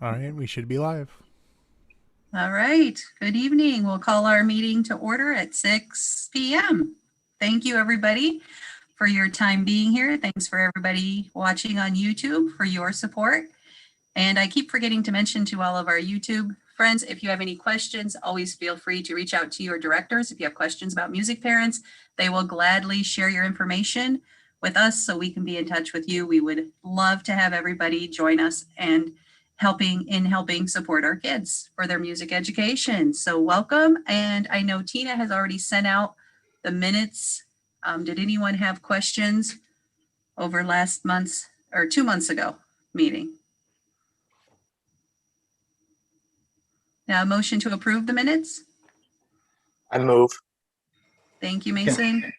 All right, we should be live. All right. Good evening. We'll call our meeting to order at 6 p.m. Thank you, everybody, for your time being here. Thanks for everybody watching on YouTube for your support. And I keep forgetting to mention to all of our YouTube friends, if you have any questions, always feel free to reach out to your directors. If you have questions about music parents, they will gladly share your information with us so we can be in touch with you. We would love to have everybody join us and helping support our kids for their music education. So welcome. And I know Tina has already sent out the minutes. Did anyone have questions over last month's or 2 months ago meeting? Now, a motion to approve the minutes. I move. Thank you, Mason.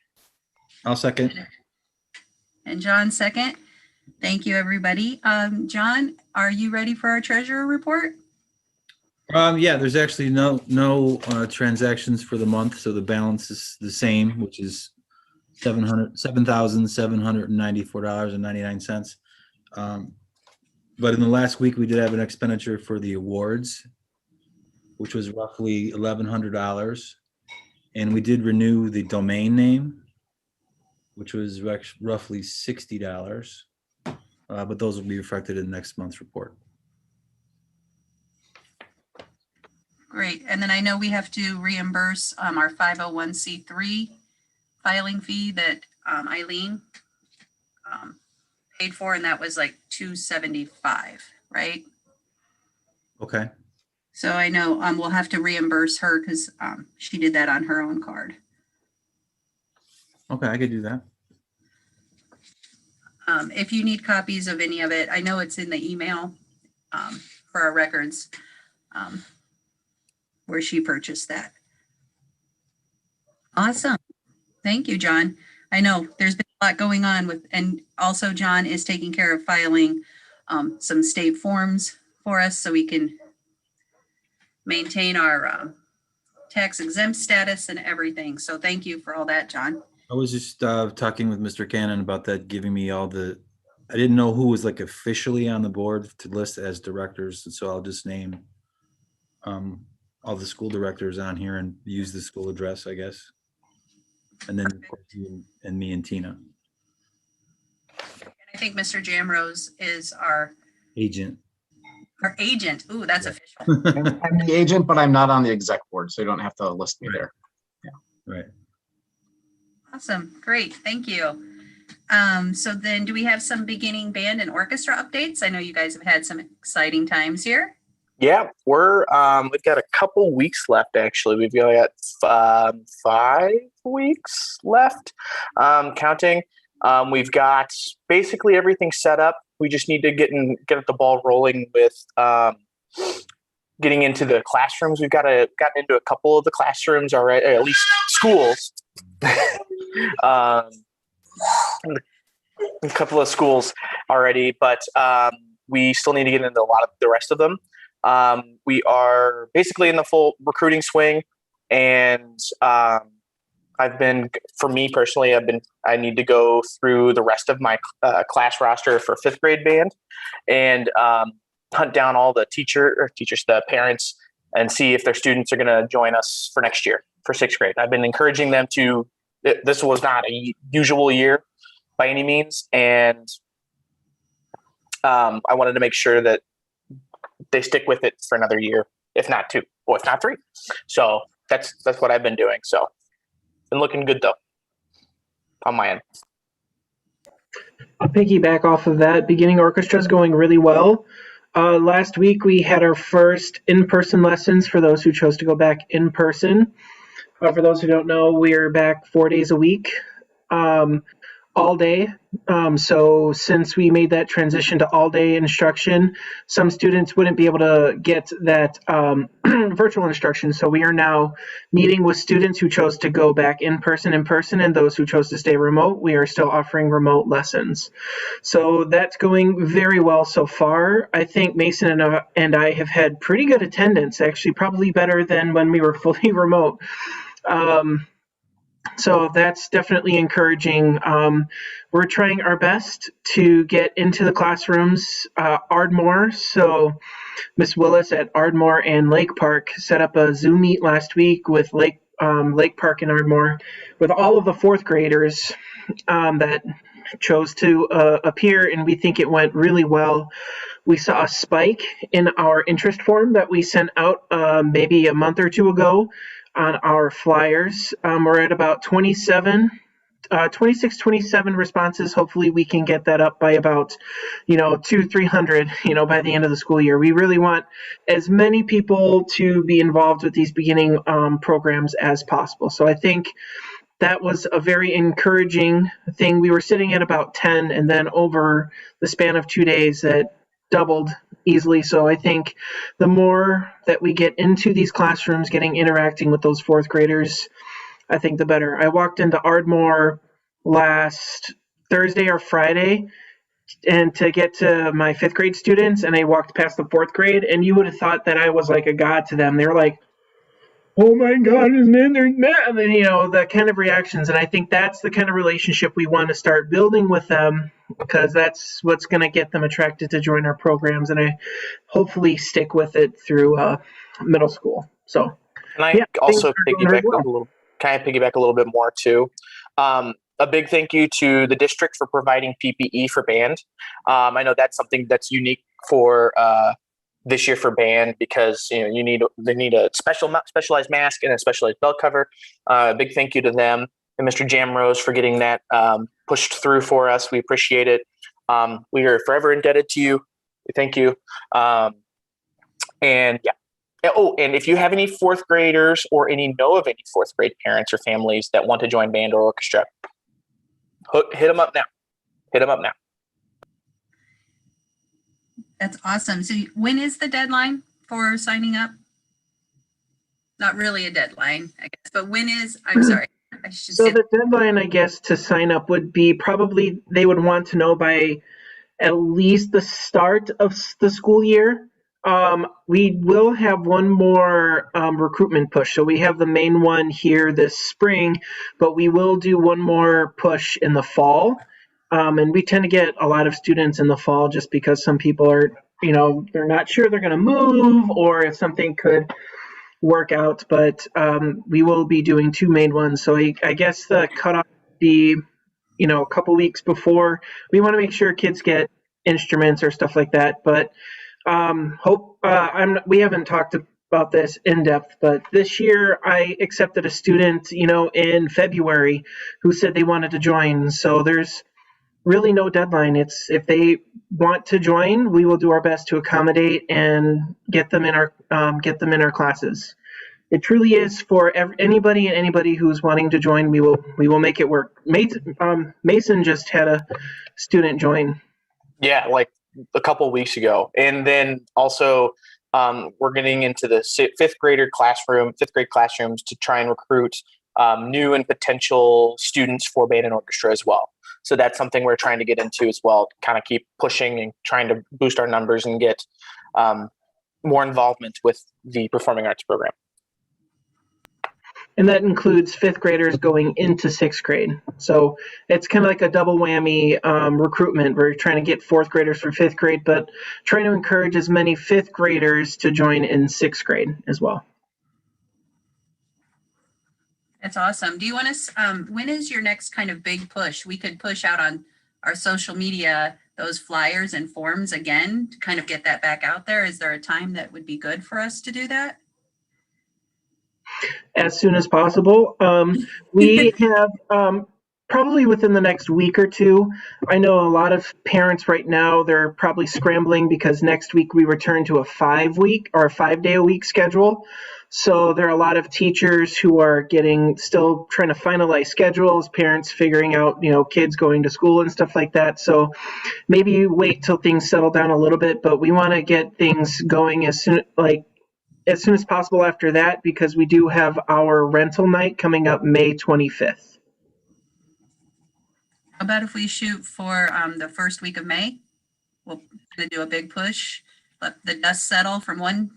I'll second. And John, second. Thank you, everybody. John, are you ready for our treasurer report? Yeah, there's actually no transactions for the month, so the balance is the same, which is $7,794.99. But in the last week, we did have an expenditure for the awards, which was roughly $1,100, and we did renew the domain name, which was roughly $60. But those will be reflected in next month's report. Great. And then I know we have to reimburse our 501c3 filing fee that Eileen paid for, and that was like $275, right? Okay. So I know we'll have to reimburse her because she did that on her own card. Okay, I could do that. If you need copies of any of it, I know it's in the email for our records where she purchased that. Awesome. Thank you, John. I know there's been a lot going on with, and also John is taking care of filing some state forms for us so we can maintain our tax exempt status and everything. So thank you for all that, John. I was just talking with Mr. Cannon about that, giving me all the, I didn't know who was like officially on the board to list as directors. And so I'll just name all the school directors on here and use the school address, I guess. And then of course, you and me and Tina. And I think Mr. Jamrose is our Agent. agent. Ooh, that's official. I'm the agent, but I'm not on the exec board, so you don't have to list me there. Right. Awesome. Great. Thank you. So then do we have some beginning band and orchestra updates? I know you guys have had some exciting times here. Yeah, we've got a couple weeks left, actually. We've got 5 weeks left, counting. We've got basically everything set up. We just need to get the ball rolling with getting into the classrooms. We've gotten into a couple of the classrooms already, at least schools. A couple of schools already, but we still need to get into a lot of the rest of them. We are basically in the full recruiting swing, and for me personally, I need to go through the rest of my class roster for 5th grade band and hunt down all the the parents, and see if their students are going to join us for next year for 6th grade. I've been encouraging them to. This was not a usual year by any means, and I wanted to make sure that they stick with it for another year, if not 2, or if not 3. So that's what I've been doing. So been looking good though on my end. I'll piggyback off of that. Beginning orchestra is going really well. Last week we had our first in-person lessons for those who chose to go back in person. For those who don't know, we're back 4 days a week, all day. So since we made that transition to all day instruction, some students wouldn't be able to get that virtual instruction. So we are now meeting with students who chose to go back in person, and those who chose to stay remote. We are still offering remote lessons. So that's going very well so far. I think Mason and I have had pretty good attendance, actually, probably better than when we were fully remote. So that's definitely encouraging. We're trying our best to get into the classrooms. Ardmore, so Miss Willis at Ardmore and Lake Park set up a Zoom meet last week with Lake Park and Ardmore with all of the fourth graders that chose to appear, and we think it went really well. We saw a spike in our interest form that we sent out maybe a month or two ago on our flyers. We're at about 26, 27 responses. Hopefully we can get that up by about, 300, by the end of the school year. We really want as many people to be involved with these beginning programs as possible. So I think that was a very encouraging thing. We were sitting at about 10, and then over the span of 2 days, that doubled easily. So I think the more that we get into these classrooms, interacting with those fourth graders, I think the better. I walked into Ardmore last Thursday or Friday, and to get to my fifth grade students, and I walked past the fourth grade, and you would have thought that I was like a god to them. They were like, "Oh my God, isn't there that?" And then, the kind of reactions. And I think that's the kind of relationship we want to start building with them, because that's what's going to get them attracted to join our programs, and I hopefully stick with it through middle school. So, Can I yeah, also things are going piggyback really well. a little? Can I piggyback a little bit more too? A big thank you to the district for providing PPE for band. I know that's something that's unique for this year for band, because they need a specialized mask and a specialized belt cover. Big thank you to them and Mr. Jamrose for getting that pushed through for us. We appreciate it. We are forever indebted to you. Thank you. And yeah. Oh, and if you have any fourth graders or know of any fourth grade parents or families that want to join band or orchestra, hit them up now. Hit them up now. That's awesome. So when is the deadline for signing up? Not really a deadline, I guess, but when is, I'm sorry. I should So say, the deadline, I guess, to sign up would be probably, they would want to know by at least the start of the school year. We will have one more recruitment push. So we have the main one here this spring, but we will do one more push in the fall. And we tend to get a lot of students in the fall just because some people are, they're not sure they're going to move, or if something could work out. But we will be doing two main ones. So I guess the cutoff would be, a couple weeks before. We want to make sure kids get instruments or stuff like that. But we haven't talked about this in depth, but this year I accepted a student, in February who said they wanted to join. So there's really no deadline. It's if they want to join, we will do our best to accommodate and get them in our classes. It truly is for anybody who's wanting to join. We will make it work. Mason just had a student join. Yeah, like a couple weeks ago. And then also we're getting into the fifth grade classrooms to try and recruit new and potential students for band and orchestra as well. So that's something we're trying to get into as well, kind of keep pushing and trying to boost our numbers and get more involvement with the performing arts program. And that includes fifth graders going into sixth grade. So it's kind of like a double whammy recruitment. We're trying to get fourth graders for fifth grade, but trying to encourage as many fifth graders to join in sixth grade as well. that's awesome. Do you want us, when is your next kind of big push? We could push out on our social media, those flyers and forms again, to kind of get that back out there. Is there a time that would be good for us to do that? As soon as possible. We have probably within the next week or two. I know a lot of parents right now, they're probably scrambling because next week we return to a 5-day-a-week schedule. So there are a lot of teachers who are still trying to finalize schedules, parents figuring out, kids going to school and stuff like that. So maybe you wait till things settle down a little bit, but we want to get things going as soon as possible after that, because we do have our rental night coming up May 25th. How about if we shoot for the first week of May? We'll do a big push, let the dust settle from one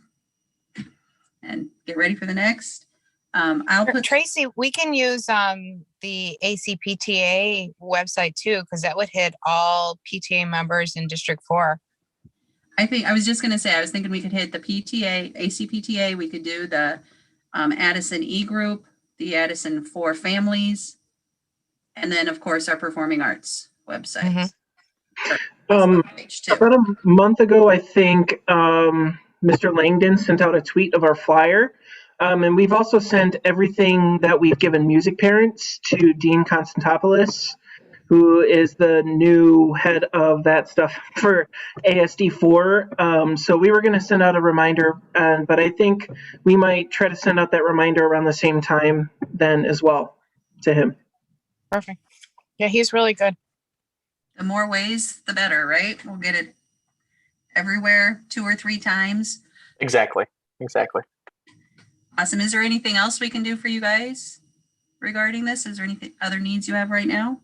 and get ready for the next. I'll put, Tracy, we can use the ACPTA website too, because that would hit all PTA members in District 4. I was just gonna say, I was thinking we could hit the PTA, ACPTA, we could do the Addison E-Group, the Addison 4 Families, and then, of course, our Performing Arts website. Page two. About a month ago, I think Mr. Langdon sent out a tweet of our flyer. And we've also sent everything that we've given music parents to Dean Constantopoulos, who is the new head of that stuff for ASD4. So we were going to send out a reminder, but I think we might try to send out that reminder around the same time then as well to him. Perfect. Yeah, he's really good. The more ways, the better, right? We'll get it everywhere 2 or 3 times. Exactly. Awesome. Is there anything else we can do for you guys regarding this? Is there anything other needs you have right now?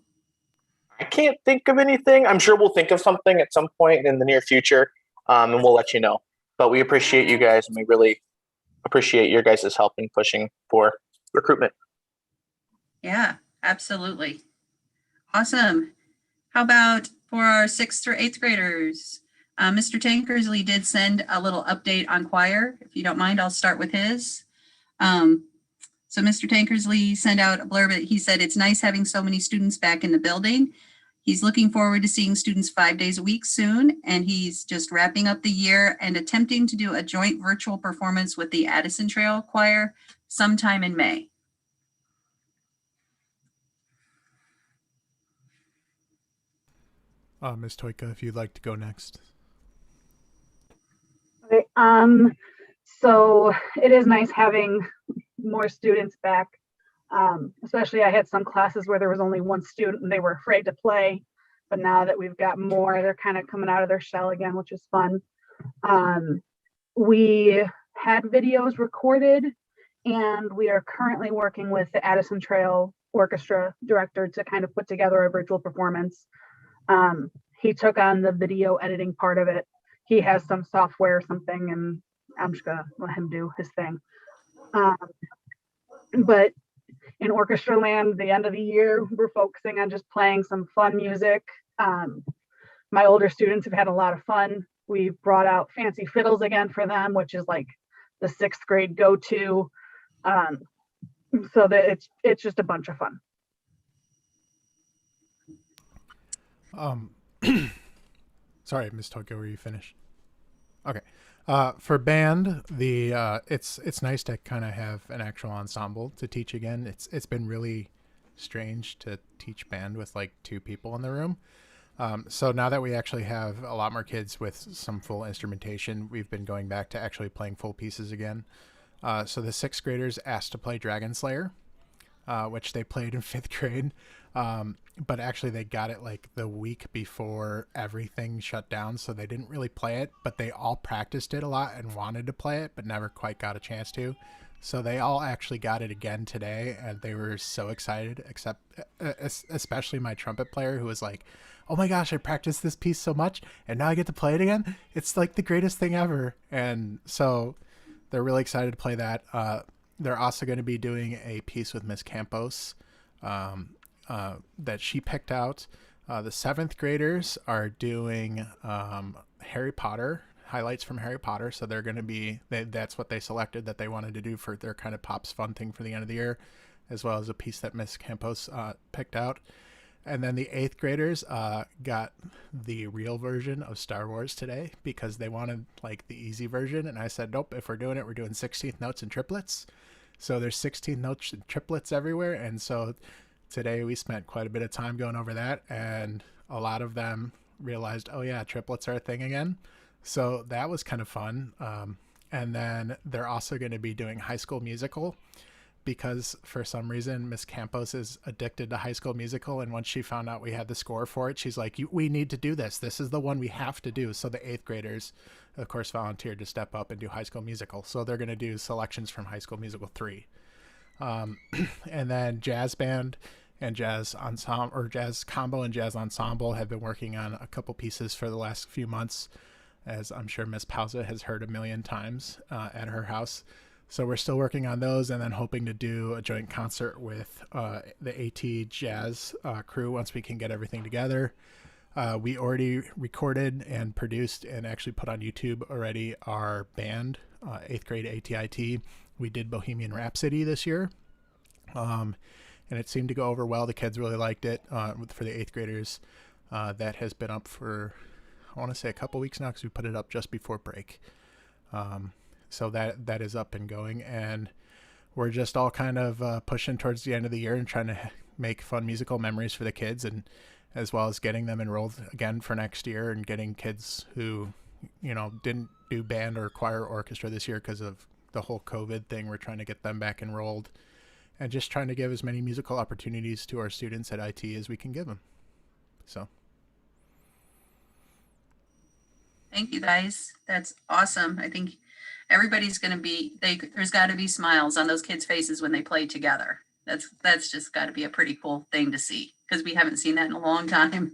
I can't think of anything. I'm sure we'll think of something at some point in the near future, and we'll let you know. But we appreciate you guys, and we really appreciate your guys' help in pushing for recruitment. Yeah, absolutely. Awesome. How about for our 6th through 8th graders? Mr. Tankersley did send a little update on choir. If you don't mind, I'll start with his. So Mr. Tankersley sent out a blurb that he said, it's nice having so many students back in the building. He's looking forward to seeing students 5 days a week soon, and he's just wrapping up the year and attempting to do a joint virtual performance with the Addison Trail Choir sometime in May. Ms. Toika, if you'd like to go next. Okay, so it is nice having more students back. Especially I had some classes where there was only one student and they were afraid to play, but now that we've got more, they're kind of coming out of their shell again, which is fun. We had videos recorded, and we are currently working with the Addison Trail Orchestra director to kind of put together a virtual performance. He took on the video editing part of it. He has some software or something, and I'm just gonna let him do his thing. But in orchestra land, the end of the year, we're focusing on just playing some fun music. My older students have had a lot of fun. We've brought out fancy fiddles again for them, which is like the 6th grade go-to. So that it's just a bunch of fun. Sorry, Ms. Toika, were you finished? Okay. For band, it's nice to kind of have an actual ensemble to teach again. It's been really strange to teach band with like 2 people in the room. So now that we actually have a lot more kids with some full instrumentation, we've been going back to actually playing full pieces again. So the 6th graders asked to play Dragon Slayer, which they played in 5th grade. But actually they got it like the week before everything shut down, so they didn't really play it, but they all practiced it a lot and wanted to play it, but never quite got a chance to. So they all actually got it again today, and they were so excited, except especially my trumpet player, who was like, oh my gosh, I practiced this piece so much, and now I get to play it again. It's like the greatest thing ever. And so they're really excited to play that. They're also going to be doing a piece with Miss Campos, that she picked out. The 7th graders are doing Harry Potter, highlights from Harry Potter. So they're going to be, that's what they selected that they wanted to do for their kind of Pops Fun thing for the end of the year, as well as a piece that Miss Campos picked out. And then the 8th graders got the real version of Star Wars today because they wanted like the easy version. And I said, nope, if we're doing it, we're doing 16th notes and triplets. So there's 16 notes and triplets everywhere. And so today we spent quite a bit of time going over that, and a lot of them realized, oh yeah, triplets are a thing again. So that was kind of fun. And then they're also going to be doing High School Musical, because for some reason Miss Campos is addicted to High School Musical, and once she found out we had the score for it, she's like, we need to do this. This is the one we have to do. So the 8th graders, of course, volunteered to step up and do High School Musical. So they're going to do selections from High School Musical 3. And then jazz band and jazz ensemble, or jazz combo and jazz ensemble, have been working on a couple pieces for the last few months, as I'm sure Miss Pausa has heard a million times at her house. So we're still working on those, and then hoping to do a joint concert with the AT Jazz crew once we can get everything together. We already recorded and produced and actually put on YouTube already our band, 8th grade ATIT. We did Bohemian Rhapsody this year, and it seemed to go over well. The kids really liked it. For the 8th graders, that has been up for, I want to say, a couple weeks now, because we put it up just before break. So that is up and going, and we're just all kind of pushing towards the end of the year and trying to make fun musical memories for the kids, and as well as getting them enrolled again for next year, and getting kids who, didn't do band or choir or orchestra this year because of the whole COVID thing. We're trying to get them back enrolled, and just trying to give as many musical opportunities to our students at IT as we can give them. So. Thank you, guys. That's awesome. I think everybody's going to be, there's got to be smiles on those kids' faces when they play together. That's just got to be a pretty cool thing to see, because we haven't seen that in a long time.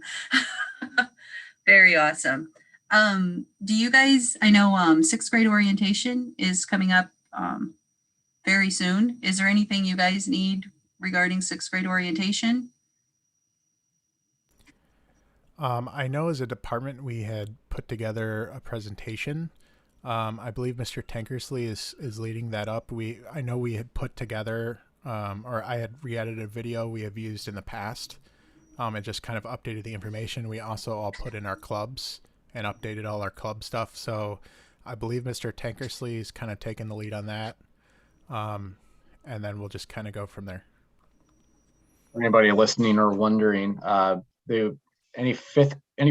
Very awesome. Do you guys, I know 6th grade orientation is coming up very soon. Is there anything you guys need regarding 6th grade orientation? I know as a department we had put together a presentation. I believe Mr. Tankersley is leading that up. I know we had put together, or I had re-edited a video we have used in the past, and just kind of updated the information. We also all put in our clubs and updated all our club stuff. So I believe Mr. Tankersley is kind of taking the lead on that. And then we'll just kind of go from there. Anybody listening or wondering, any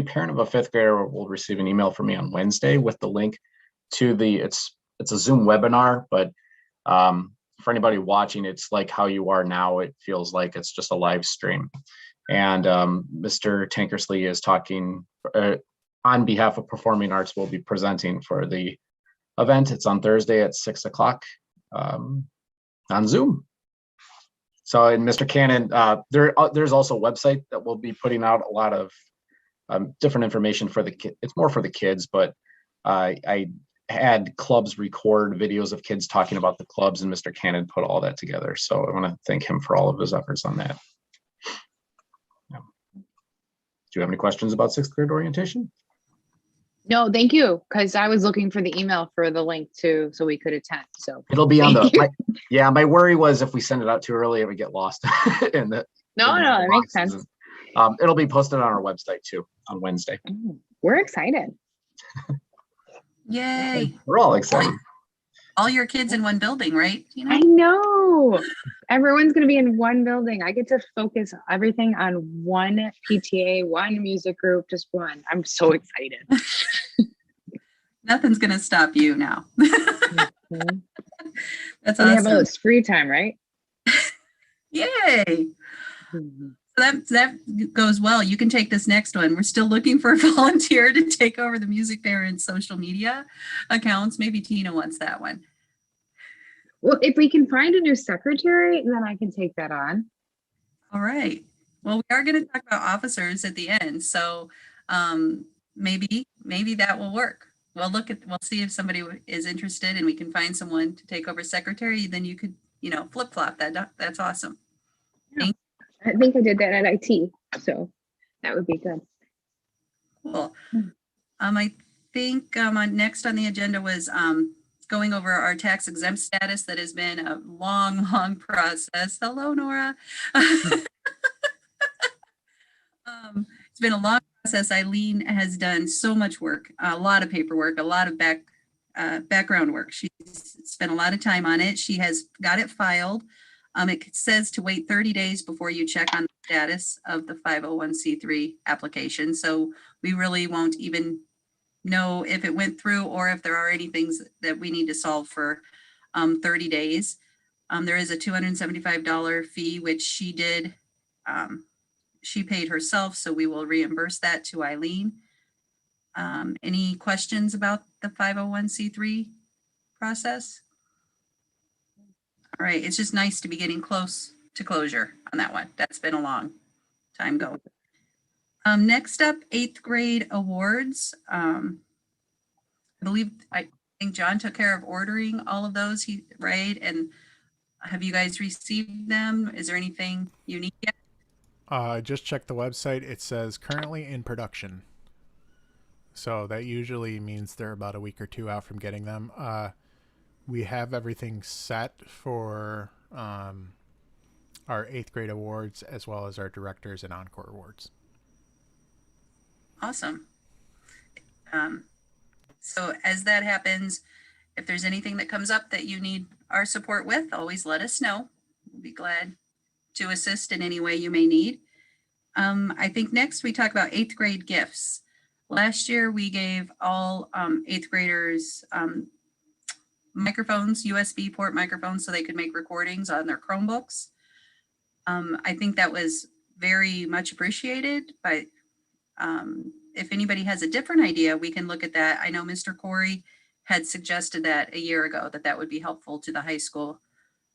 parent of a 5th grader will receive an email from me on Wednesday with the link to it's a Zoom webinar, but for anybody watching, it's like how you are now. It feels like it's just a live stream. And Mr. Tankersley is talking on behalf of Performing Arts. Will be presenting for the event. It's on Thursday at 6 o'clock on Zoom. So, and Mr. Cannon, there's also a website that will be putting out a lot of different information for the kids. It's more for the kids, but I had clubs record videos of kids talking about the clubs, and Mr. Cannon put all that together. So I want to thank him for all of his efforts on that. Yeah. Do you have any questions about 6th grade orientation? No, thank you. Because I was looking for the email for the link too, so we could attend. So It'll be on my worry was if we send it out too early, it would get lost in the. No, that makes sense. It'll be posted on our website too on Wednesday. We're excited. Yay. We're all excited. All your kids in one building, right? I know. Everyone's going to be in one building. I get to focus everything on one PTA, one music group, just one. I'm so excited. Nothing's going to stop you now. Mm-hmm. That's We awesome. have all this free time, right? Yay. Mm-hmm. That goes well. You can take this next one. We're still looking for a volunteer to take over the Music Parents social media accounts. Maybe Tina wants that one. Well, if we can find a new secretary, then I can take that on. All right. Well, we are going to talk about officers at the end. So maybe that will work. We'll see if somebody is interested and we can find someone to take over secretary. Then you could, flip flop that. That's awesome. Yeah. I think I did that at IT, so that would be good. Cool. I think next on the agenda was going over our tax exempt status. That has been a long, long process. Hello, Nora. It's been a long process. Eileen has done so much work, a lot of paperwork, a lot of background work. She's spent a lot of time on it. She has got it filed. It says to wait 30 days before you check on the status of the 501c3 application. So we really won't even know if it went through or if there are any things that we need to solve for 30 days. There is a $275 fee, which she did. She paid herself, so we will reimburse that to Eileen. Any questions about the 501c3 process? All right, it's just nice to be getting close to closure on that one. That's been a long time going. Next up, 8th grade awards. I believe think John took care of ordering all of those, right? And have you guys received them? Is there anything you need yet? Just check the website. It says currently in production. So that usually means they're about a week or two out from getting them. We have everything set for our 8th grade awards as well as our directors and encore awards. Awesome. So as that happens, if there's anything that comes up that you need our support with, always let us know. We'll be glad to assist in any way you may need. I think next we talk about 8th grade gifts. Last year we gave all 8th graders microphones, USB port microphones, so they could make recordings on their Chromebooks. I think that was very much appreciated, but if anybody has a different idea, we can look at that. I know Mr. Corey had suggested that a year ago, that would be helpful to the high school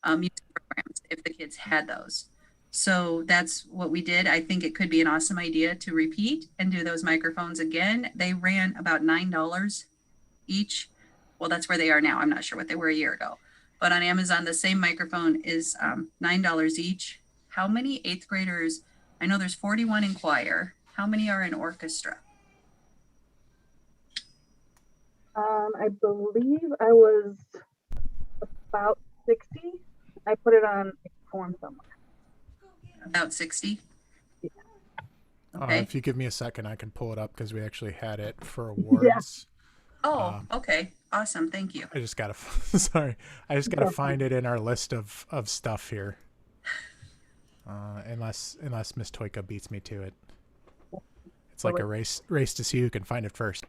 music programs if the kids had those. So that's what we did. I think it could be an awesome idea to repeat and do those microphones again. They ran about $9 each. Well, that's where they are now. I'm not sure what they were a year ago. But on Amazon, the same microphone is $9 each. How many 8th graders? I know there's 41 in choir. How many are in orchestra? I believe I was about 60. I put it on a form somewhere. About 60? Okay. If you give me a second, I can pull it up because we actually had it for awards. Oh, okay. Awesome. Thank you. I just gotta sorry. I just gotta find it in our list of stuff here. Unless Miss Toika beats me to it. It's like a race to see who can find it first.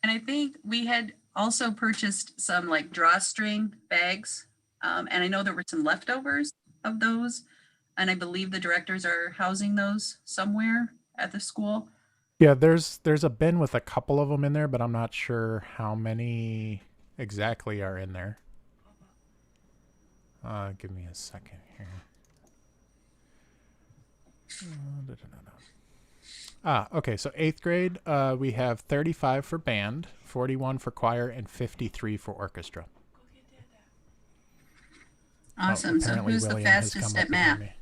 And I think we had also purchased some like drawstring bags. And I know there were some leftovers of those. And I believe the directors are housing those somewhere at the school. Yeah, there's a bin with a couple of them in there, but I'm not sure how many exactly are in there. Give me a second here. Okay, so 8th grade, we have 35 for band, 41 for choir, and 53 for orchestra. Awesome. So apparently who's the William has fastest come at up behind math? me.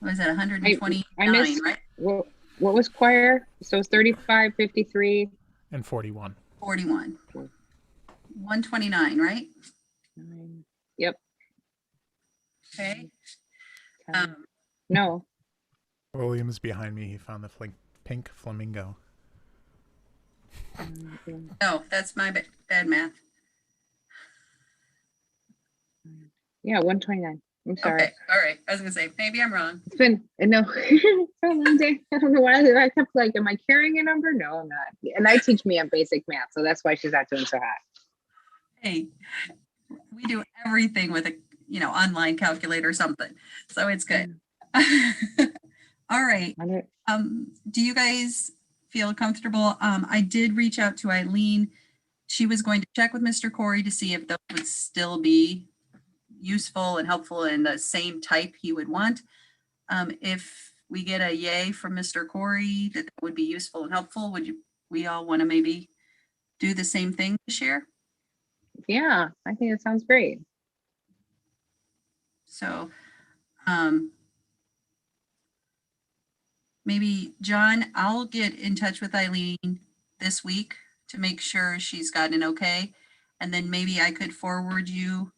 Was it 129, I missed, right? what was choir? So it's 35, 53. And 41. 41. 129, right? 9. Yep. Okay. 10. No. William's behind me. He found the pink flamingo. No, that's my bad math. Yeah, 129. I'm sorry. Okay. All right. I was going to say, maybe I'm wrong. It's been it's been a long day. I don't know why I kept like, am I carrying a number? No, I'm not. And I teach me on basic math, so that's why she's not doing so hot. Hey, we do everything with a, online calculator or something. So it's good. All right. Do you guys feel comfortable? I did reach out to Eileen. She was going to check with Mr. Corey to see if those would still be useful and helpful in the same type he would want. If we get a yay from Mr. Corey that would be useful and helpful, we all want to maybe do the same thing this year? Yeah, I think it sounds great. So maybe John, I'll get in touch with Eileen this week to make sure she's gotten an okay. And then maybe I could forward you,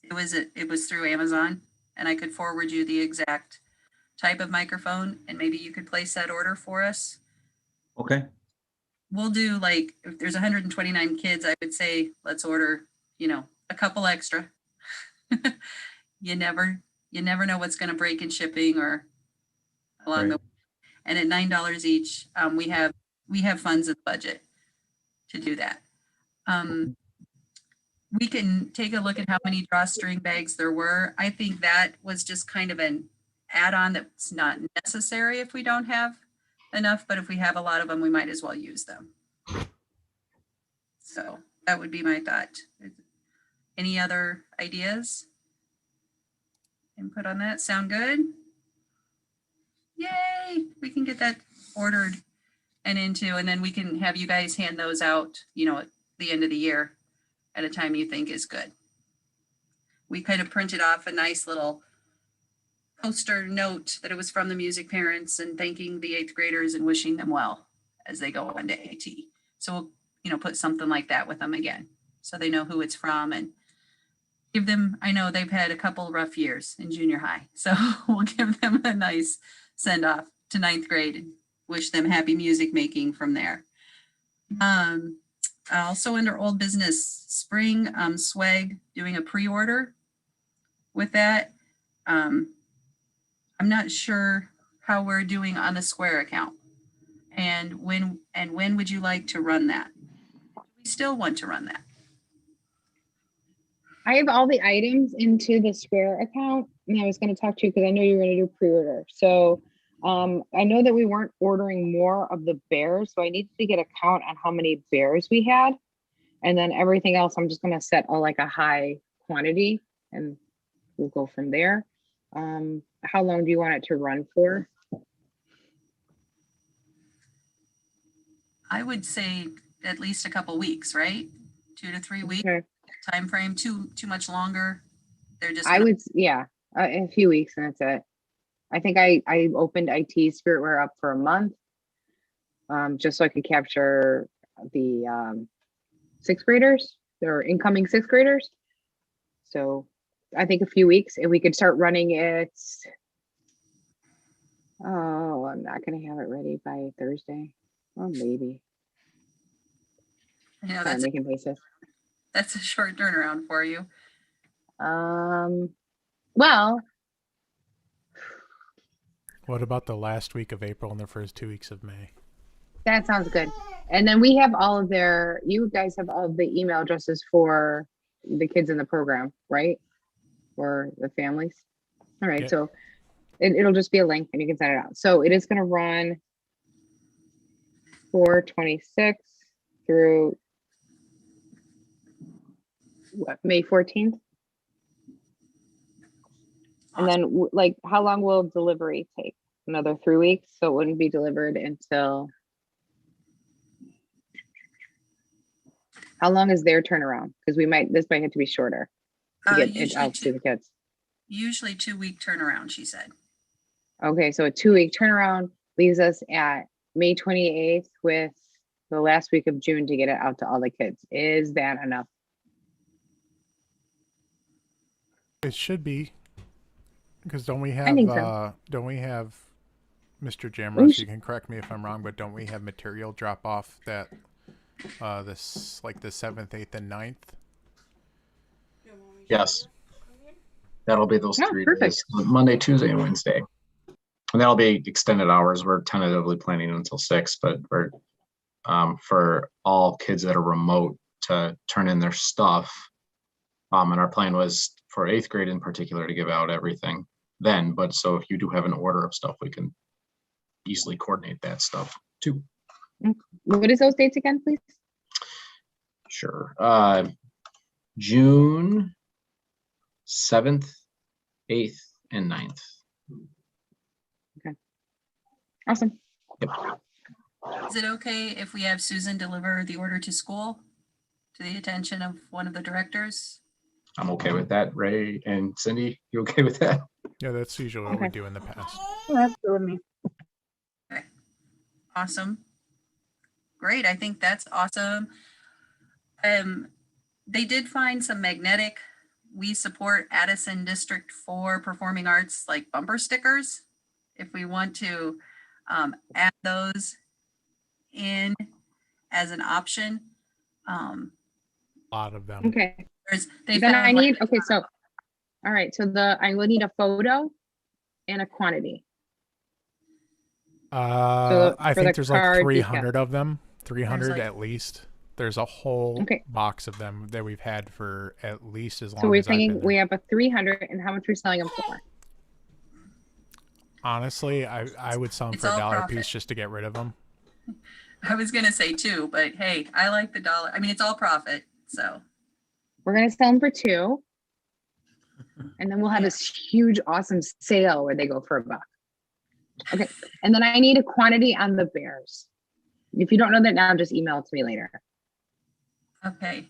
it was through Amazon, and I could forward you the exact type of microphone, and maybe you could place that order for us. Okay. We'll do like, if there's 129 kids, I would say, let's order, a couple extra. You never know what's going to break in shipping or along the way. And at $9 each, we have funds in the budget to do that. We can take a look at how many drawstring bags there were. I think that was just kind of an add-on that's not necessary if we don't have enough, but if we have a lot of them, we might as well use them. So that would be my thought. Any other ideas? Input on that? Sound good? Yay, we can get that ordered and then we can have you guys hand those out, at the end of the year at a time you think is good. We kind of printed off a nice little poster note that it was from the music parents and thanking the 8th graders and wishing them well as they go into AT. So we'll, put something like that with them again, so they know who it's from and give them, I know they've had a couple rough years in junior high, so we'll give them a nice send off to 9th grade and wish them happy music making from there. Also under old business, spring swag, doing a pre-order with that. I'm not sure how we're doing on the Square account, and when would you like to run that? We still want to run that. I have all the items into the Square account, and I was going to talk to you because I know you were going to do pre-order. So I know that we weren't ordering more of the bears, so I needed to get a count on how many bears we had, and then everything else I'm just going to set a high quantity, and we'll go from there. How long do you want it to run for? I would say at least a couple weeks, right? 2 to 3 weeks. Okay. Time frame. Too much longer. They're just. I would, yeah, a few weeks and that's it. I think I opened IT Spiritware up for a month, just so I could capture the 6th graders, or incoming 6th graders. So I think a few weeks, and we could start running it. Oh, I'm not going to have it ready by Thursday. Oh, maybe. You know, Start making basis. that's a short turnaround for you. Well, What about the last week of April and the first 2 weeks of May? that sounds good. And then we have all of you guys have all of the email addresses for the kids in the program, right? Or the families. All right. Yeah. So it'll just be a link and you can send it out. So it is going to run 4/26 through May 14th. And then how long will delivery take? Another 3 weeks. So it wouldn't be delivered until, how long is their turnaround? Because this might have to be shorter to get it out to the kids. Usually 2-week turnaround, she said. Okay, so a 2-week turnaround leaves us at May 28th with the last week of June to get it out to all the kids. Is that enough? It should be, because don't we have think so. Mr. Jamrose, you can correct me if I'm wrong, but don't we have material drop off that this the 7th, 8th, and 9th? Yes. That'll be those Oh, 3 perfect. days, Monday, Tuesday, and Wednesday. And that'll be extended hours. We're tentatively planning until 6, but we're for all kids that are remote to turn in their stuff. And our plan was for 8th grade in particular to give out everything then. But so if you do have an order of stuff, we can easily coordinate that stuff too. What is those dates again, please? Sure. June 7th, 8th, and 9th. Awesome. Yep. Is it okay if we have Susan deliver the order to school to the attention of one of the directors? I'm okay with that. Ray and Cindy, you okay with that? Yeah, that's usually what we Okay. do in the past. Oh, that's good with me. Awesome. Great. I think that's awesome. They did find some magnetic We Support Addison District 4 Performing Arts like bumper stickers. If we want to add those in as an option. A lot of them. Okay. They Then found I like- need, okay, so, all right, so I will need a photo and a quantity. I for think the there's like card, 300 of them, 300 like- at least. There's a whole Okay. box of them that we've had for at least as long So we're as I've been thinking we there. have a 300 and how much we're selling them for? Honestly, I would sell them It's for all $1 a profit. piece just to get rid of them. I was gonna say 2, but hey, I like the dollar. I mean, it's all profit, so. We're gonna sell them for 2. And then we'll have this huge, awesome sale where they go for $1. Okay, and then I need a quantity on the bears. If you don't know that now, just email it to me later. Okay.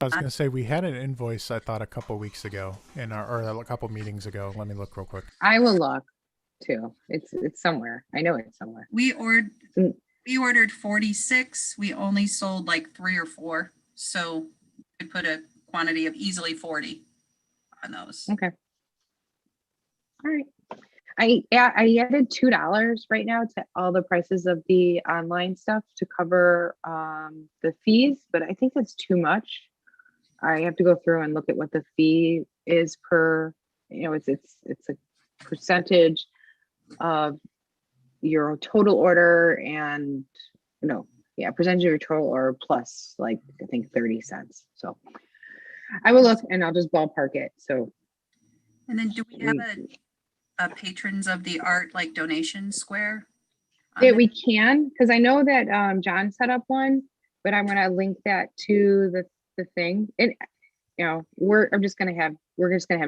I was going to say we had an invoice I thought a couple weeks ago or a couple meetings ago. Let me look real quick. I will look too. It's somewhere. I know it's somewhere. We ordered Mm. 46. We only sold like 3 or 4. So we put a quantity of easily 40 on those. Okay. All right. I added $2 right now to all the prices of the online stuff to cover the fees, but I think that's too much. I have to go through and look at what the fee is per, it's a percentage of your total order and percentage of your total order plus like I think 30 cents. So I will look and I'll just ballpark it. So And then do we have a patrons of the art like donation square? yeah, we can, because I know that John set up one, but I'm gonna link that to the thing. And we're just gonna have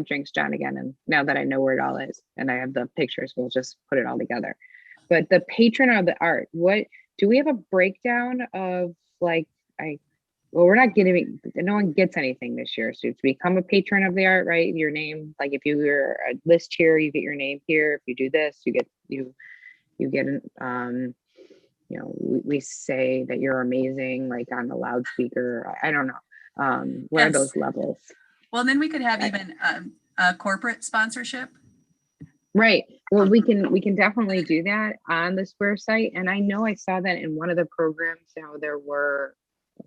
drinks, John, again. And now that I know where it all is and I have the pictures, we'll just put it all together. But the patron of the art, what do we have a breakdown of like we're not getting, no one gets anything this year. So to become a patron of the art, right? Your name, like if you're a list here, you get your name here. If you do this, you get an we say that you're amazing, like on the loudspeaker. I don't know. Where are those levels? Well, then we could have even a corporate sponsorship. Right. Well, we can definitely do that on the Square site. And I know I saw that in one of the programs, there were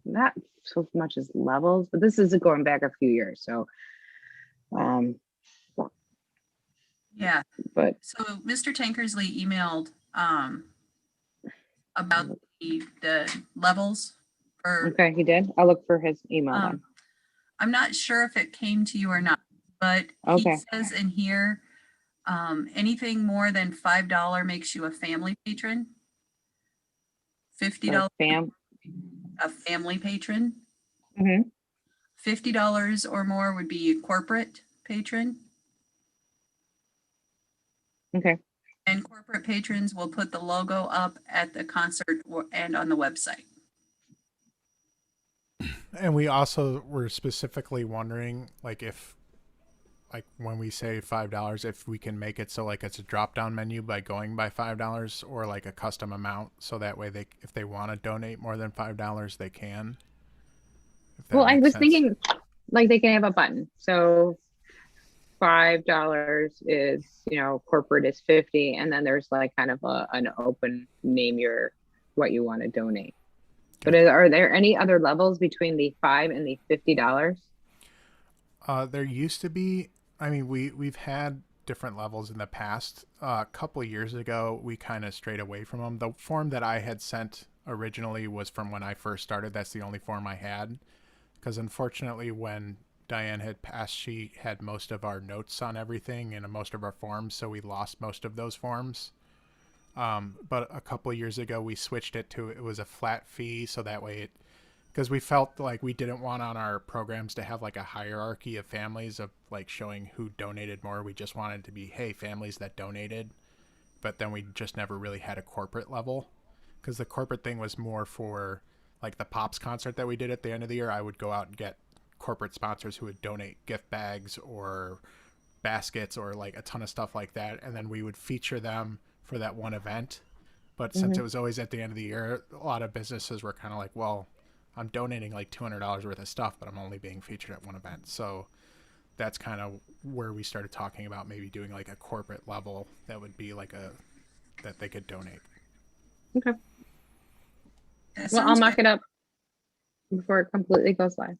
not so much as levels, but this is going back a few years. So, yeah. But so Mr. Tankersley emailed about the levels for. Okay, he did. I'll look for his email then. I'm not sure if it came to you or not, but Okay. he says in here, anything more than $5 makes you a family patron. $50 a family patron. Mm-hmm. $50 or more would be a corporate patron. Okay. And corporate patrons will put the logo up at the concert and on the website. And we also were specifically wondering, like, if, like, when we say $5, if we can make it so like it's a drop-down menu by going by $5 or like a custom amount, so that way if they want to donate more than $5, they can. Well, I was thinking like they can have a button. So $5 is, corporate is 50, and then there's like kind of an open name what you want to donate. But are there any other levels between the $5 and the $50? There used to be. I mean, we've had different levels in the past. A couple of years ago, we kind of strayed away from them. The form that I had sent originally was from when I first started. That's the only form I had, because unfortunately, when Diane had passed, she had most of our notes on everything and most of our forms, so we lost most of those forms. But a couple of years ago, we switched it was a flat fee, so that way because we felt like we didn't want on our programs to have like a hierarchy of families of like showing who donated more. We just wanted to be, hey, families that donated, but then we just never really had a corporate level, because the corporate thing was more for like the Pops concert that we did at the end of the year. I would go out and get corporate sponsors who would donate gift bags or baskets or like a ton of stuff like that, and then we would feature them for that one event. But since it was always at the end of the year, a lot of businesses were kind of like, well, I'm donating like $200 worth of stuff, but I'm only being featured at one event. So that's kind of where we started talking about maybe doing like a corporate level that would be like that they could donate. Okay. Well, I'll mock it up before it completely goes live.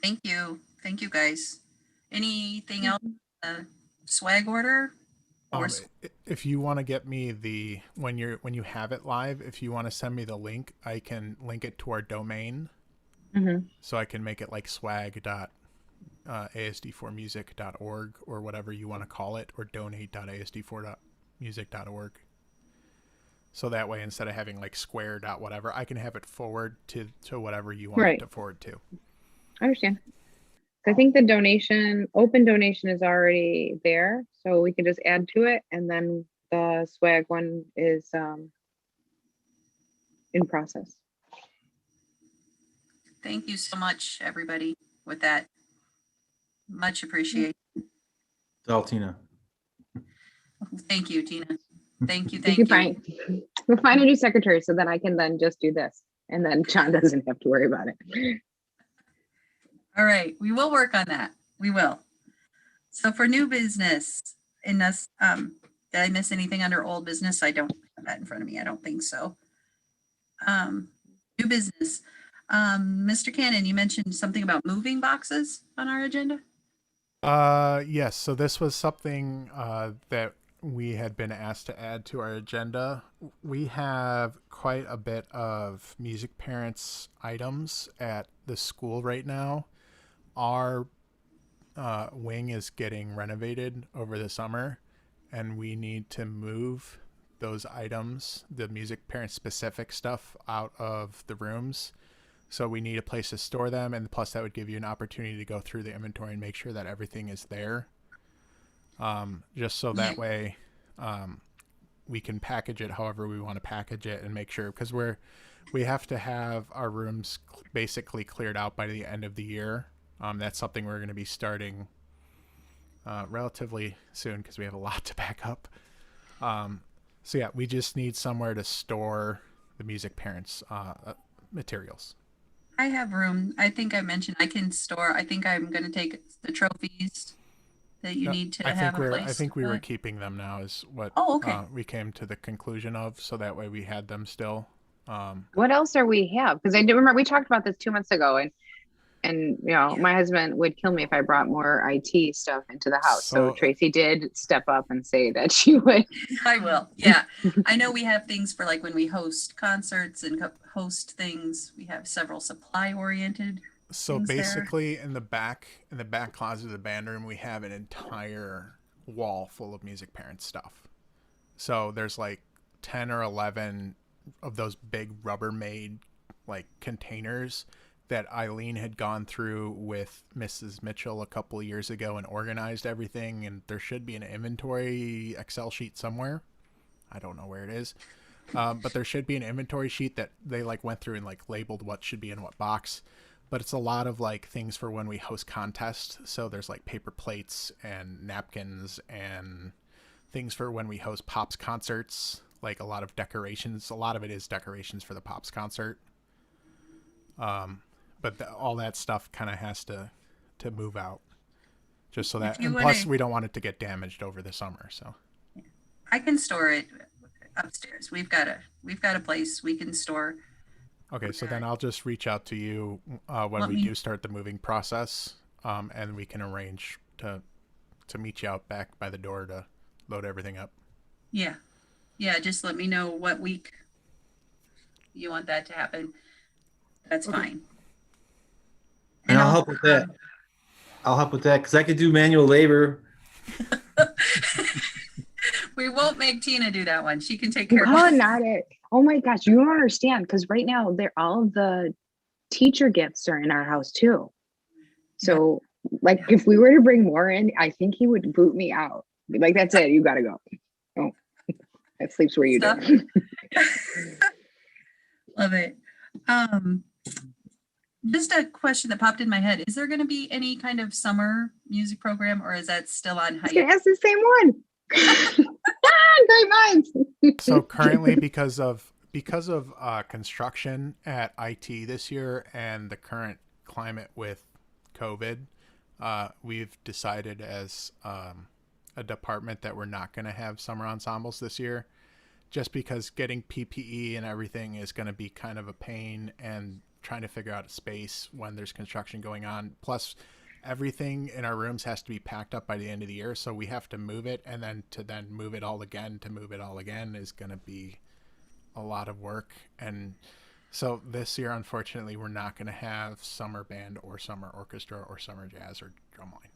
Thank you. Thank you, guys. Anything else? Swag order? If you want to get me when you have it live, if you want to send me the link, I can link it to our domain. So I can make it like swag.asd4music.org or whatever you want to call it, or donate.asd4music.org. So that way, instead of having like square dot whatever, I can have it forward to whatever you want it to forward to. I understand. I think the open donation is already there, so we can just add to it, and then the swag one is in process. Thank you so much, everybody, with that. Much appreciated. It's all Tina. Thank you, Tina. Thank you, You thank you. find we'll find a new secretary so then I can then just do this, and then John doesn't have to worry about it. All right, we will work on that. We will. So for new business, in this, did I miss anything under old business? I don't have that in front of me. I don't think so. New business. Mr. Cannon, you mentioned something about moving boxes on our agenda. Yes. So this was something that we had been asked to add to our agenda. We have quite a bit of music parents items at the school right now. Our wing is getting renovated over the summer, and we need to move those items, the music parent specific stuff, out of the rooms. So we need a place to store them, and plus that would give you an opportunity to go through the inventory and make sure that everything is there. Just so that way we can package it however we want to package it and make sure, because we have to have our rooms basically cleared out by the end of the year. That's something we're going to be starting relatively soon because we have a lot to back up. So yeah, we just need somewhere to store the music parents materials. I have room. I think I mentioned I can store. I think I'm going to take the trophies that you need to have a place. I think we were keeping them now is what we came to the conclusion of, so that way we had them still. What else are we have? Because I do remember we talked about this 2 months ago, and you know, my husband would kill me if I brought more IT stuff into the house. So Tracy did step up and say that she would. I will. Yeah. I know we have things for like when we host concerts and host things, we have several supply oriented. So basically in the back closet of the band room, we have an entire wall full of music parent stuff. So there's like 10 or 11 of those big Rubbermaid like containers that Eileen had gone through with Mrs. Mitchell a couple of years ago and organized everything. And there should be an inventory Excel sheet somewhere. I don't know where it is. But there should be an inventory sheet that they like went through and like labeled what should be in what box. But it's a lot of like things for when we host contests. So there's like paper plates and napkins and things for when we host Pops concerts, like a lot of decorations. A lot of it is decorations for the Pops concert. But all that stuff kind of has to move out, just so that, and plus we don't want it to get damaged over the summer. So I can store it upstairs. We've got a place we can store. Okay, so then I'll just reach out to you when we do start the moving process, and we can arrange to meet you out back by the door to load everything up. Yeah. Just let me know what week you want that to happen. That's fine. And I'll help with that. I'll help with that because I could do manual labor. We won't make Tina do that one. She can take care of Oh, it. not it. Oh my gosh, you don't understand, because right now all of the teacher gifts are in our house too. So like if we were to bring more in, I think he would boot me out. Be like, that's it, you gotta go. Oh, that sleeps where you do. Love it. Just a question that popped in my head. Is there going to be any kind of summer music program, or is that still on hiatus? Ask the same one. Great minds. So currently, because of construction at IT this year and the current climate with COVID, we've decided as a department that we're not going to have summer ensembles this year, just because getting PPE and everything is going to be kind of a pain, and trying to figure out a space when there's construction going on. Plus, everything in our rooms has to be packed up by the end of the year, so we have to move it, and then move it all again is going to be a lot of work. And so this year, unfortunately, we're not going to have summer band or summer orchestra or summer jazz or drumline.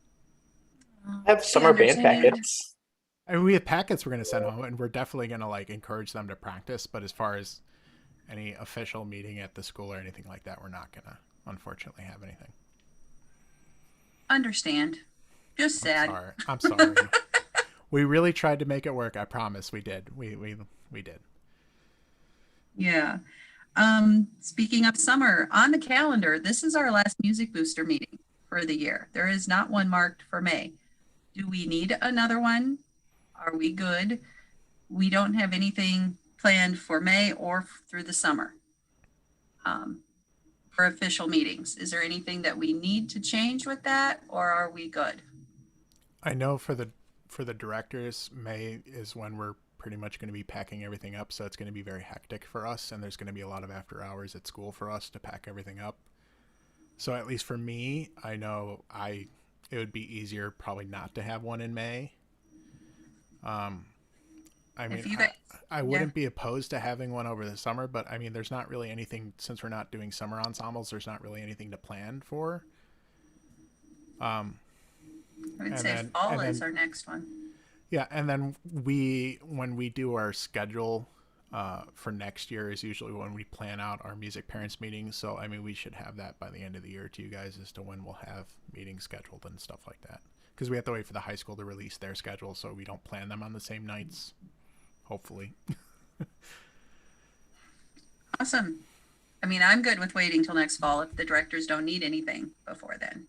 I have summer band packets. I mean, we have packets we're going to send home, and we're definitely going to like encourage them to practice. But as far as any official meeting at the school or anything like that, we're not going to, unfortunately, have anything. Understand. Just I'm sad. sorry. I'm sorry. We really tried to make it work. I promise we did. We did. Yeah. Speaking of summer, on the calendar, this is our last Music Booster meeting for the year. There is not one marked for May. Do we need another one? Are we good? We don't have anything planned for May or through the summer for official meetings. Is there anything that we need to change with that, or are we good? I know for the directors, May is when we're pretty much going to be packing everything up, so it's going to be very hectic for us, and there's going to be a lot of after hours at school for us to pack everything up. So at least for me, I know it would be easier probably not to have one in May. I mean, If you guys- I wouldn't be opposed to having one over the summer, but I mean, there's not really anything, since we're not doing summer ensembles, there's not really anything to plan for. I would and say then- fall and is then- our next one. Yeah, and then when we do our schedule for next year is usually when we plan out our music parents meetings. So I mean, we should have that by the end of the year to you guys as to when we'll have meetings scheduled and stuff like that. Because we have to wait for the high school to release their schedule, so we don't plan them on the same nights. Hopefully. Awesome. I mean, I'm good with waiting till next fall if the directors don't need anything before then.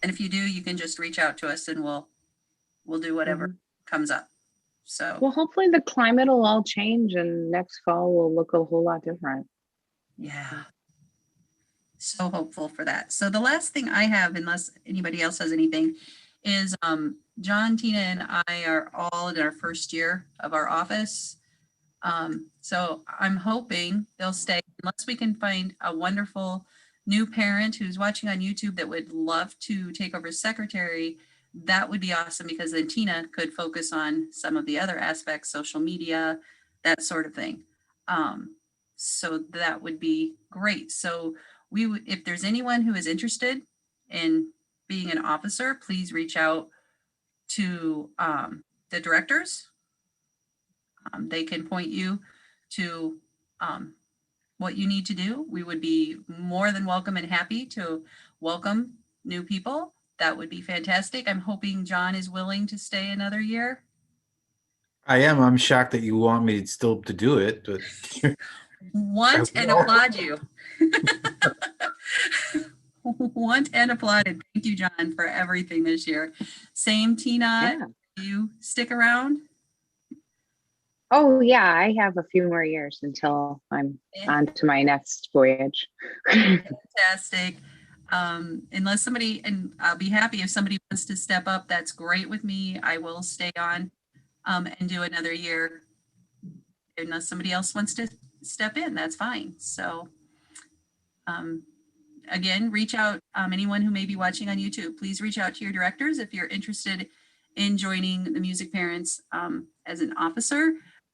And if you do, you can just reach out to us and we'll do whatever comes up. So, Well, hopefully the climate will all change and next fall will look a whole lot different. yeah. So hopeful for that. So the last thing I have, unless anybody else has anything, is John, Tina, and I are all in our first year of our office. So I'm hoping they'll stay unless we can find a wonderful new parent who's watching on YouTube that would love to take over as secretary. That would be awesome, because then Tina could focus on some of the other aspects, social media, that sort of thing. So that would be great. So if there's anyone who is interested in being an officer, please reach out to the directors. They can point you to what you need to do. We would be more than welcome and happy to welcome new people. That would be fantastic. I'm hoping John is willing to stay another year. I am. I'm shocked that you want me still to do it, but Want and applaud you. Want and applauded. Thank you, John, for everything this year. Same, Tina. Yeah. You stick around? Oh yeah, I have a few more years until I'm on to my next voyage. Fantastic. Unless somebody, and I'll be happy if somebody wants to step up, that's great with me. I will stay on and do another year. Unless somebody else wants to step in, that's fine. So again, reach out, anyone who may be watching on YouTube, please reach out to your directors if you're interested in joining the Music Parents as an officer.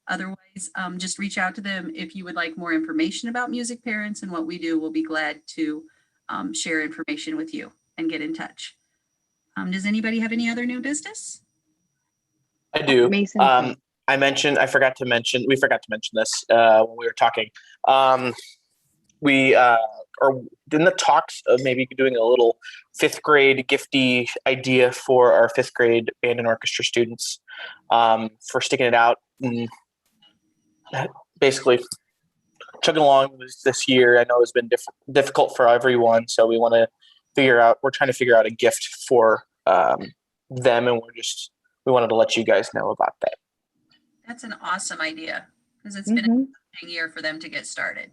Otherwise, just reach out to them if you would like more information about Music Parents and what we do. We'll be glad to share information with you and get in touch. Does anybody have any other new business? I do. Mason. We forgot to mention this when we were talking. We are in the talks of maybe doing a little 5th grade gifty idea for our 5th grade band and orchestra students for sticking it out and basically chugging along this year. I know it's been difficult for everyone, so we're trying to figure out a gift for them, and we wanted to let you guys know about that. That's an awesome idea, because it's been a challenging year for them to get started.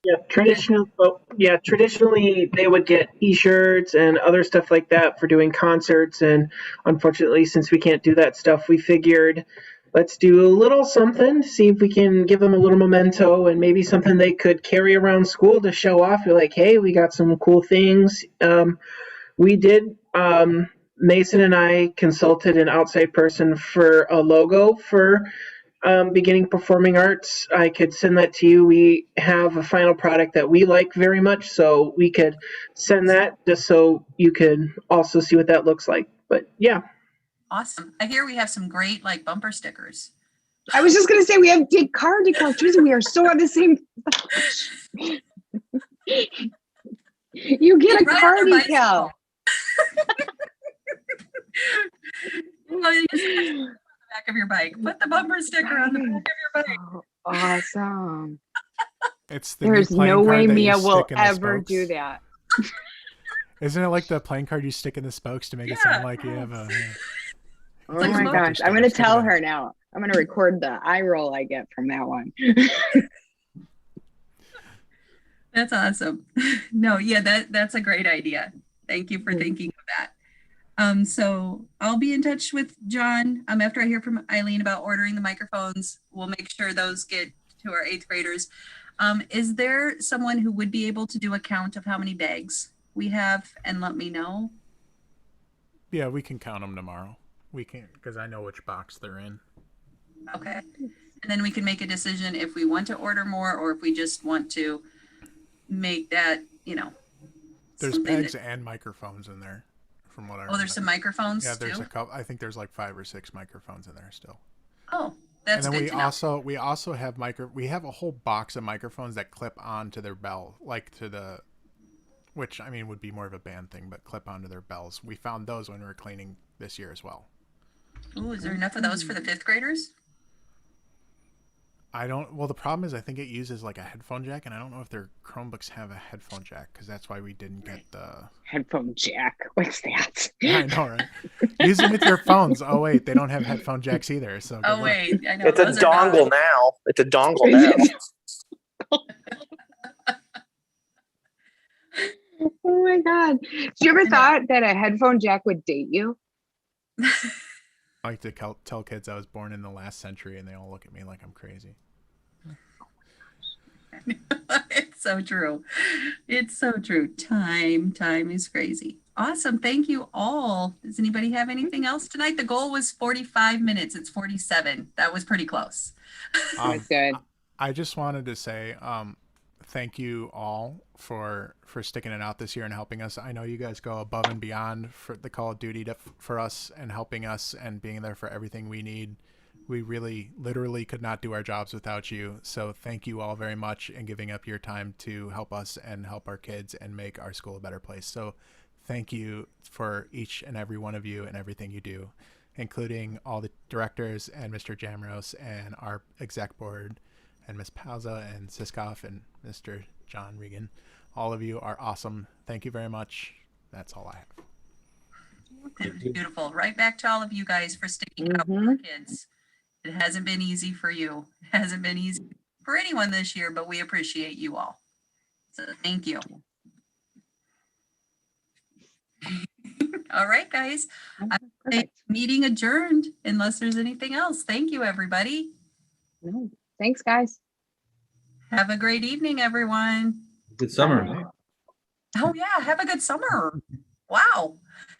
Yeah, traditionally they would get t-shirts and other stuff like that for doing concerts, and unfortunately, since we can't do that stuff, we figured let's do a little something to see if we can give them a little memento and maybe something they could carry around school to show off. You're like, hey, we got some cool things. We did. Mason and I consulted an outside person for a logo for Beginning Performing Arts. I could send that to you. We have a final product that we like very much, so we could send that just so you could also see what that looks like. But yeah. Awesome. I hear we have some great bumper stickers. I was just gonna say we have car decals too, so we are so on the same. You get a Ride car on a decal. Well, you just put it on the back of your bike. Put the bumper sticker on the back of your bike. Oh, awesome. It's the new There's playing no card way that you Mia will stick in the ever do spokes. that. Isn't it like the playing card you stick in the spokes to make it Yeah. sound like you have a? Oh like my smoke. gosh. I'm going to Stick it tell in. her now. I'm going to record the eye roll I get from that one. That's awesome. No, yeah, that's a great idea. Thank you for thinking of that. So I'll be in touch with John after I hear from Eileen about ordering the microphones. We'll make sure those get to our 8th graders. Is there someone who would be able to do a count of how many bags we have and let me know? Yeah, we can count them tomorrow. We can, because I know which box they're in. Okay. And then we can make a decision if we want to order more or if we just want to make that, There's something bags that- and microphones in there, from what I Oh, there's some remember. microphones Yeah, there's too? a couple. I think there's like 5 or 6 microphones in there still. Oh, that's and then good to know. we also have we have a whole box of microphones that clip onto their bell, like to the, which I mean would be more of a band thing, but clip onto their bells. We found those when we were cleaning this year as well. Ooh, is there enough of those for the 5th graders? I don't. Well, the problem is I think it uses like a headphone jack, and I don't know if their Chromebooks have a headphone jack because that's why we didn't get the. Headphone jack. What's that? I know, right? Use them with your phones. Oh wait, they don't have headphone jacks either. So good Oh, luck. wait, I know. It's a those are dongle valid. now. It's a dongle now. Oh my God. You ever thought that a headphone jack would date you? I like to tell kids I was born in the last century, and they all look at me like I'm crazy. It's so true. It's so true. Time is crazy. Awesome. Thank you all. Does anybody have anything else tonight? The goal was 45 minutes. It's 47. That was pretty close. That's good. I just wanted to say thank you all for sticking it out this year and helping us. I know you guys go above and beyond for the Call of Duty for us and helping us and being there for everything we need. We really literally could not do our jobs without you. So thank you all very much and giving up your time to help us and help our kids and make our school a better place. So thank you for each and every one of you and everything you do, including all the directors and Mr. Jamros and our exec board and Ms. Pauza and Siskoff and Mr. John Regan. All of you are awesome. Thank you very much. That's all I have. It was beautiful. Right back to all of you guys for sticking it out for our kids. It hasn't been easy for you. It hasn't been easy for anyone this year, but we appreciate you all. So thank you. All right, guys. Perfect. Meeting adjourned unless there's anything else. Thank you, everybody. No. Thanks, guys. Have a great evening, everyone. Good summer. Bye. Oh, yeah. Have a good summer. Wow.